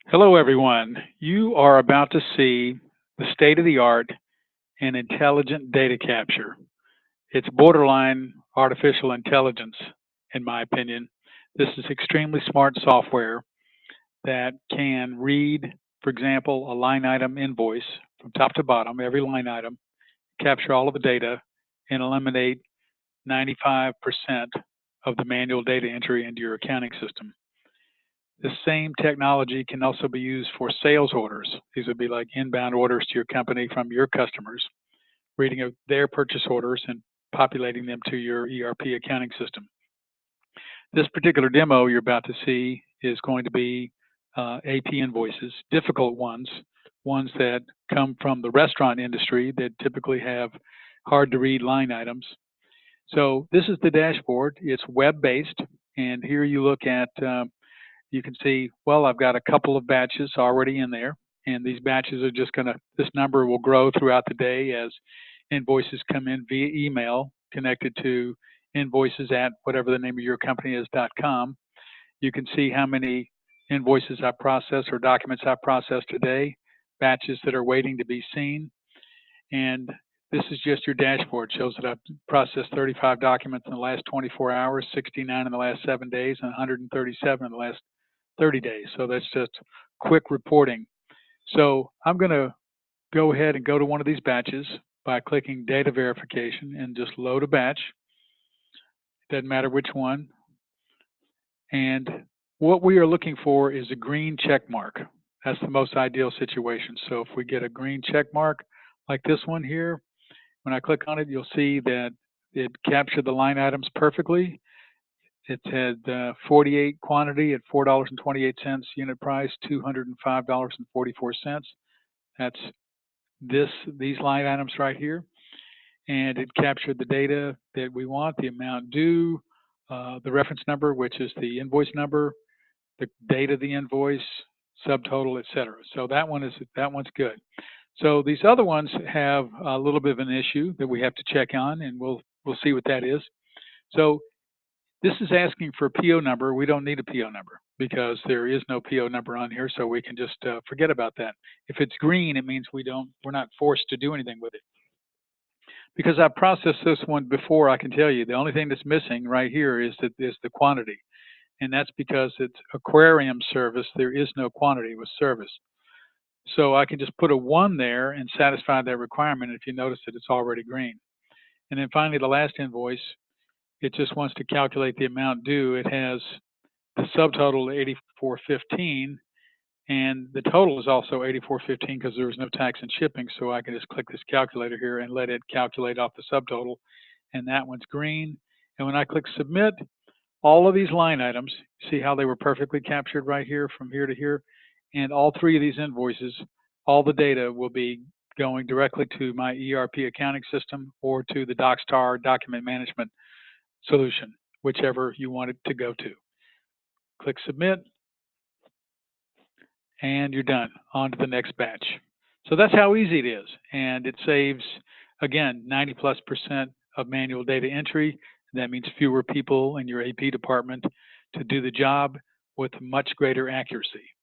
Hello, everyone. You are about to see the state of the art in intelligent data capture. It's borderline artificial intelligence, in my opinion. This is extremely smart software that can read, for example, a line item invoice from top to bottom, every line item, capture all of the data, and eliminate 95% of the manual data entry into your accounting system. The same technology can also be used for sales orders. These would be like inbound orders to your company from your customers, reading of their purchase orders and populating them to your ERP accounting system. This particular demo you're about to see is going to be AP invoices, difficult ones, ones that come from the restaurant industry that typically have hard to read line items. So this is the dashboard. It's web-based, and here you look at you can see, well, I've got a couple of batches already in there, and these batches are just going to, this number will grow throughout the day as invoices come in via email connected to invoices at whatever the name of your company is .com. You can see how many invoices I processed or documents I processed today, batches that are waiting to be seen, and this is just your dashboard. It shows that I've processed 35 documents in the last 24 hours, 69 in the last 7 days, and 137 in the last 30 days. So that's just quick reporting. So I'm going to go ahead and go to one of these batches by clicking data verification and just load a batch. It doesn't matter which one. And what we are looking for is a green check mark. That's the most ideal situation. So if we get a green check mark like this one here, when I click on it, you'll see that it captured the line items perfectly. It had 48 quantity at $4.28 unit price, $205.44. That's these line items right here. And it captured the data that we want, the amount due, the reference number, which is the invoice number, the date of the invoice, subtotal, etc. So that one's good. So these other ones have a little bit of an issue that we have to check on, and we'll see what that is. So this is asking for a PO number. We don't need a PO number because there is no PO number on here, so we can just forget about that. If it's green, it means we're not forced to do anything with it. Because I've processed this one before, I can tell you the only thing that's missing right here is the quantity, and that's because it's aquarium service. There is no quantity with service. So I can just put a 1 there and satisfy that requirement. If you notice that it's already green. And then finally, the last invoice, it just wants to calculate the amount due. It has the subtotal 8415, and the total is also 8415 because there was no tax and shipping. So I can just click this calculator here and let it calculate off the subtotal, and that one's green. And when I click submit, all of these line items, see how they were perfectly captured right here from here to here, and all 3 of these invoices, all the data will be going directly to my ERP accounting system or to the Docstar document management solution, whichever you want it to go to. Click submit, and you're done. On to the next batch. So that's how easy it is, and it saves, again, 90+% of manual data entry. That means fewer people in your AP department to do the job with much greater accuracy.